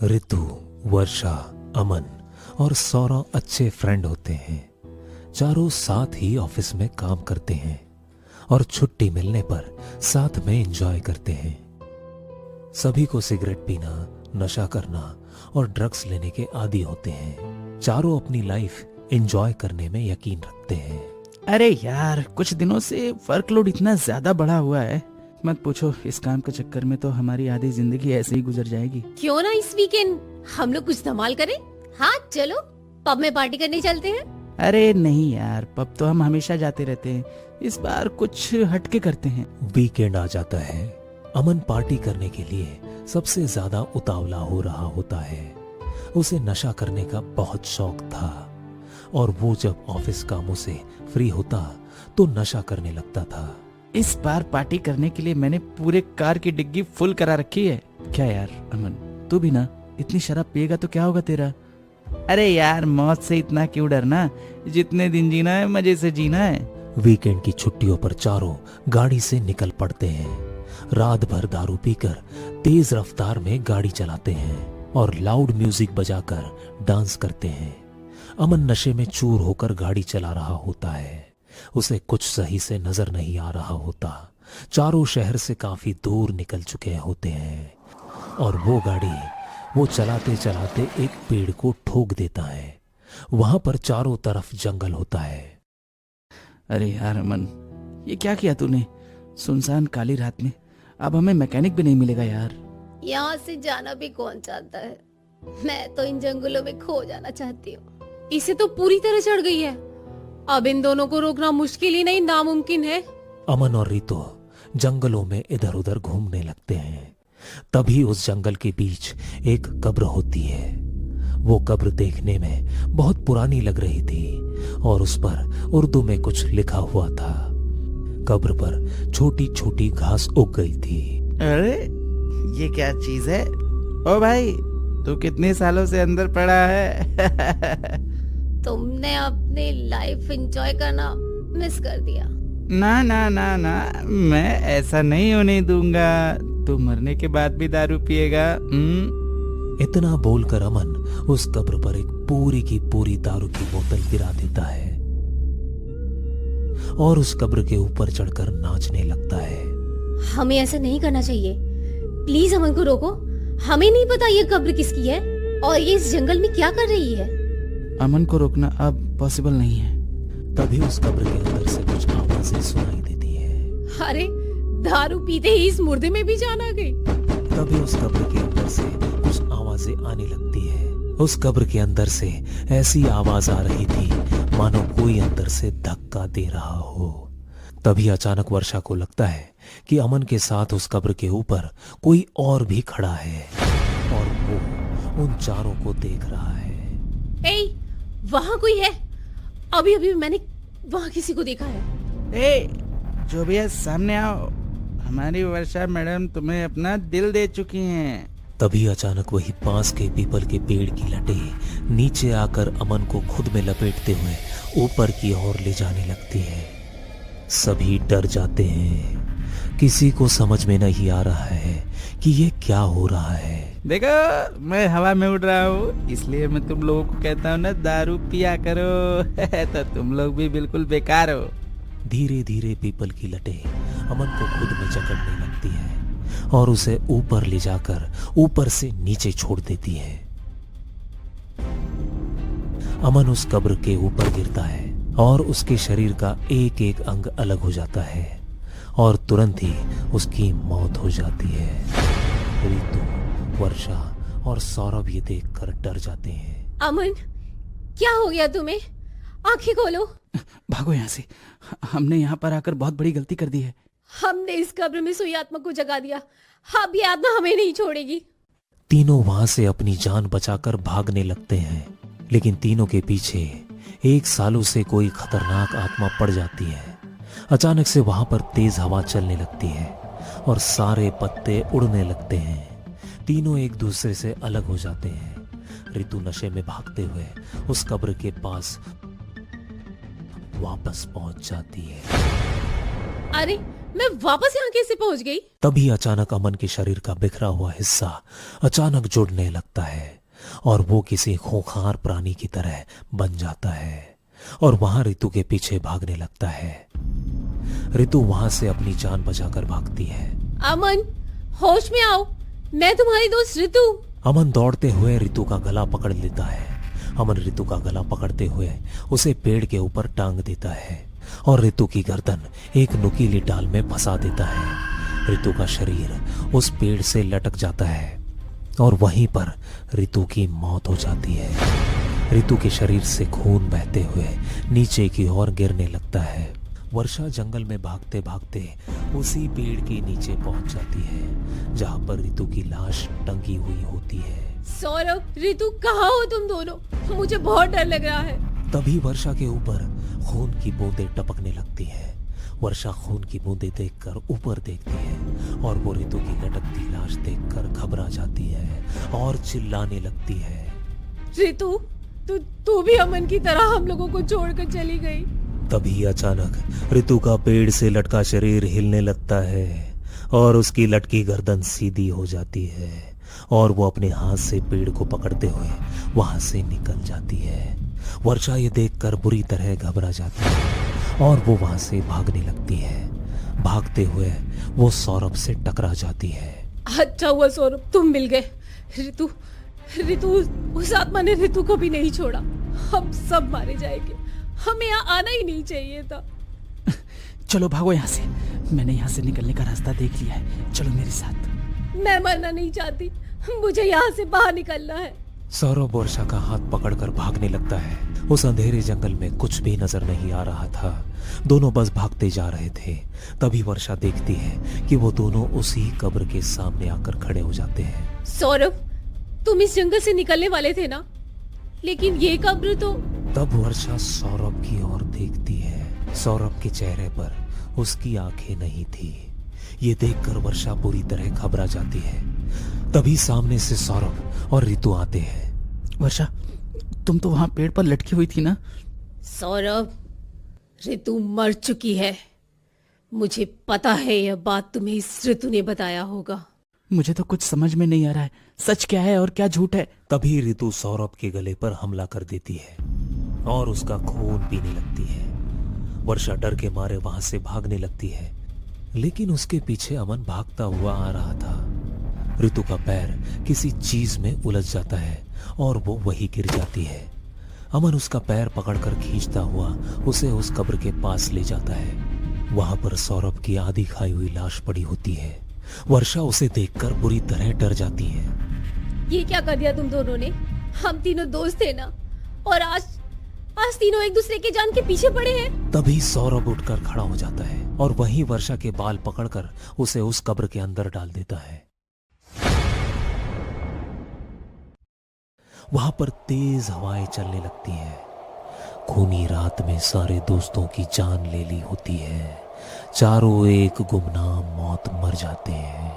ऋतु, वर्षा, अमन और सौरव अच्छे फ्रेंड होते हैं। चारों साथ ही ऑफिस में काम करते हैं और छुट्टी मिलने पर साथ में एंजॉय करते हैं। सभी को सिगरेट पीना, नशा करना और ड्रग्स लेने के आदी होते हैं। चारों अपनी लाइफ एंजॉय करने में यकीन रखते हैं। अरे यार, कुछ दिनों से वर्कलोड इतना ज्यादा बढ़ा हुआ है, मत पूछो। इस काम के चक्कर में तो हमारी आधी जिंदगी ऐसे ही गुजर जाएगी। क्यों ना इस वीकेंड हम लोग कुछ धमाल करें? हाँ चलो, पब में पार्टी करने चलते हैं। अरे नहीं यार, पब तो हम हमेशा जाते रहते हैं, इस बार कुछ हटके करते हैं। वीकेंड आ जाता है। अमन पार्टी करने के लिए सबसे ज्यादा उतावला हो रहा होता है। उसे नशा करने का बहुत शौक था और वो जब ऑफिस कामों से फ्री होता तो नशा करने लगता था। इस बार पार्टी करने के लिए मैंने पूरे कार की डिग्गी फुल करा रखी है। क्या यार अमन, तू भी ना इतनी शराब पिएगा तो क्या होगा तेरा? अरे यार, मौत से इतना क्यों डरना, जितने दिन जीना है मजे से जीना है। वीकेंड की छुट्टियों पर चारों गाड़ी से निकल पड़ते हैं। रात भर दारू पीकर तेज रफ्तार में गाड़ी चलाते हैं और लाउड म्यूजिक बजाकर डांस करते हैं। अमन नशे में चूर होकर गाड़ी चला रहा होता है। उसे कुछ सही से नजर नहीं आ रहा होता। चारों शहर से काफी दूर निकल चुके होते हैं और वो चलाते चलाते एक पेड़ को ठोक देता है। वहां पर चारों तरफ जंगल होता है। अरे यार अमन, ये क्या किया तूने? सुनसान काली रात में अब हमें मैकेनिक भी नहीं मिलेगा यार। यहाँ से जाना भी कौन चाहता है? मैं तो इन जंगलों में खो जाना चाहती हूँ। इसे तो पूरी तरह चढ़ गई है। अब इन दोनों को रोकना मुश्किल ही नहीं नामुमकिन है। अमन और रितु जंगलों में इधर उधर घूमने लगते हैं। तभी उस जंगल के बीच एक कब्र होती है। वो कब्र देखने में बहुत पुरानी लग रही थी और उस पर उर्दू में कुछ लिखा हुआ था। कब्र पर छोटी छोटी घास उग गई थी। अरे ये क्या चीज है? ओ भाई, तू कितने सालों से अंदर पड़ा है? तुमने अपनी लाइफ एंजॉय करना मिस कर दिया। ना ना ना ना, मैं ऐसा नहीं होने दूंगा। तू मरने के बाद भी दारू पिएगा? इतना बोलकर अमन उस कब्र पर एक पूरी की पूरी दारू की बोतल गिरा देता है और उस कब्र के ऊपर चढ़कर नाचने लगता है। हमें ऐसा नहीं करना चाहिए। प्लीज अमन को रोको। हमें नहीं पता ये कब्र किसकी है और ये इस जंगल में क्या कर रही है। अमन को रोकना अब पॉसिबल नहीं है। तभी उस कब्र के अंदर से कुछ आवाजें सुनाई देती है। अरे दारू पीते ही इस मुर्दे में भी जान आ गई। तभी उस कब्र के अंदर से कुछ आवाजें आने लगती है। उस कब्र के अंदर से ऐसी आवाज आ रही थी मानो कोई अंदर से धक्का दे रहा हो। तभी अचानक वर्षा को लगता है कि अमन के साथ उस कब्र के ऊपर कोई और भी खड़ा है और वो उन चारों को देख रहा है। ए, वहाँ कोई है। अभी अभी मैंने वहाँ किसी को देखा है। ए, जो भी है सामने आओ। हमारी वर्षा मैडम तुम्हें अपना दिल दे चुकी हैं। तभी अचानक वही पास के पीपल के पेड़ की लटें नीचे आकर अमन को खुद में लपेटते हुए ऊपर की ओर ले जाने लगती है। सभी डर जाते हैं। किसी को समझ में नहीं आ रहा है कि ये क्या हो रहा है। देखो, मैं हवा में उड़ रहा हूँ, इसलिए मैं तुम लोगों को कहता हूँ ना, दारू पिया करो। तो तुम लोग भी बिल्कुल बेकार हो। धीरे धीरे पीपल की लटें अमन को खुद में जकड़ने लगती है और उसे ऊपर ले जाकर ऊपर से नीचे छोड़ देती है। अमन उस कब्र के ऊपर गिरता है और उसके शरीर का एक एक अंग अलग हो जाता है और तुरंत ही उसकी मौत हो जाती है। ऋतु, वर्षा और सौरभ ये देखकर डर जाते हैं। अमन, क्या हो गया तुम्हें? आंखें खोलो। भागो यहाँ से। हमने यहाँ पर आकर बहुत बड़ी गलती कर दी है। हमने इस कब्र में सोई आत्मा को जगा दिया। अब ये आत्मा हमें नहीं छोड़ेगी। तीनों वहां से अपनी जान बचाकर भागने लगते हैं, लेकिन तीनों के पीछे एक सालों से कोई खतरनाक आत्मा पड़ जाती है। अचानक से वहां पर तेज हवा चलने लगती है और सारे पत्ते उड़ने लगते हैं। तीनों एक दूसरे से अलग हो जाते हैं। ऋतु नशे में भागते हुए उस कब्र के पास वापस पहुंच जाती है। अरे मैं वापस यहाँ कैसे पहुंच गई? तभी अचानक अमन के शरीर का बिखरा हुआ हिस्सा अचानक जुड़ने लगता है और वो किसी खूंखार प्राणी की तरह बन जाता है और वहां रितु के पीछे भागने लगता है। रितु वहां से अपनी जान बचाकर भागती है। अमन, होश में आओ, मैं तुम्हारी दोस्त रितु। अमन दौड़ते हुए रितु का गला पकड़ लेता है। अमन रितु का गला पकड़ते हुए उसे पेड़ के ऊपर टांग देता है और रितु की गर्दन एक नुकीली डाल में फंसा देता है। रितु का शरीर उस पेड़ से लटक जाता है और वहीं पर रितु की मौत हो जाती है। रितु के शरीर से खून बहते हुए नीचे की ओर गिरने लगता है। वर्षा जंगल में भागते भागते उसी पेड़ के नीचे पहुंच जाती है जहां पर रितु की लाश टंगी हुई होती है। सौरभ, रितु, कहाँ हो तुम दोनों? मुझे बहुत डर लग रहा है। तभी वर्षा के ऊपर खून की बूंदें टपकने लगती है। वर्षा खून की बूंदें देखकर ऊपर देखती है और वो रितु की लटकती लाश देखकर घबरा जाती है और चिल्लाने लगती है। रितु, तू भी अमन की तरह हम लोगों को छोड़कर चली गई। तभी अचानक रितु का पेड़ से लटका शरीर हिलने लगता है और उसकी लटकी गर्दन सीधी हो जाती है और वो अपने हाथ से पेड़ को पकड़ते हुए वहां से निकल जाती है। वर्षा ये देखकर बुरी तरह घबरा जाती है और वो वहां से भागने लगती है। भागते हुए वो सौरभ से टकरा जाती है। अच्छा हुआ सौरभ, तुम मिल गए। रितु, उस आत्मा ने रितु को भी नहीं छोड़ा। हम सब मारे जाएंगे। हमें यहाँ आना ही नहीं चाहिए था। चलो भागो यहाँ से, मैंने यहाँ से निकलने का रास्ता देख लिया है, चलो मेरे साथ। मैं मरना नहीं चाहती, मुझे यहाँ से बाहर निकलना है। सौरभ वर्षा का हाथ पकड़कर भागने लगता है। उस अंधेरे जंगल में कुछ भी नजर नहीं आ रहा था। दोनों बस भागते जा रहे थे। तभी वर्षा देखती है कि वो दोनों उसी कब्र के सामने आकर खड़े हो जाते हैं। सौरभ, तुम इस जंगल से निकलने वाले थे ना? लेकिन ये कब्र तो... तब वर्षा सौरभ की ओर देखती है। सौरभ के चेहरे पर उसकी आंखें नहीं थी। ये देखकर वर्षा पूरी तरह घबरा जाती है। तभी सामने से सौरभ और रितु आते हैं। वर्षा, तुम तो वहां पेड़ पर लटकी हुई थी ना? सौरभ, रितु मर चुकी है। मुझे पता है यह बात तुम्हें इस रितु ने बताया होगा। मुझे तो कुछ समझ में नहीं आ रहा है, सच क्या है और क्या झूठ है? तभी रितु सौरभ के गले पर हमला कर देती है और उसका खून पीने लगती है। वर्षा डर के मारे वहां से भागने लगती है, लेकिन उसके पीछे अमन भागता हुआ आ रहा था। रितु का पैर किसी चीज में उलझ जाता है और वो वहीं गिर जाती है। अमन उसका पैर पकड़कर खींचता हुआ उसे उस कब्र के पास ले जाता है। वहां पर सौरभ की आधी खाई हुई लाश पड़ी होती है। वर्षा उसे देखकर बुरी तरह डर जाती है। ये क्या कर दिया तुम दोनों ने? हम तीनों दोस्त थे ना, और आज तीनों एक दूसरे की जान के पीछे पड़े हैं। तभी सौरभ उठकर खड़ा हो जाता है और वहीं वर्षा के बाल पकड़कर उसे उस कब्र के अंदर डाल देता है। वहां पर तेज हवाएं चलने लगती हैं। खूनी रात में सारे दोस्तों की जान ले ली होती है। चारों एक गुमनाम मौत मर जाते हैं।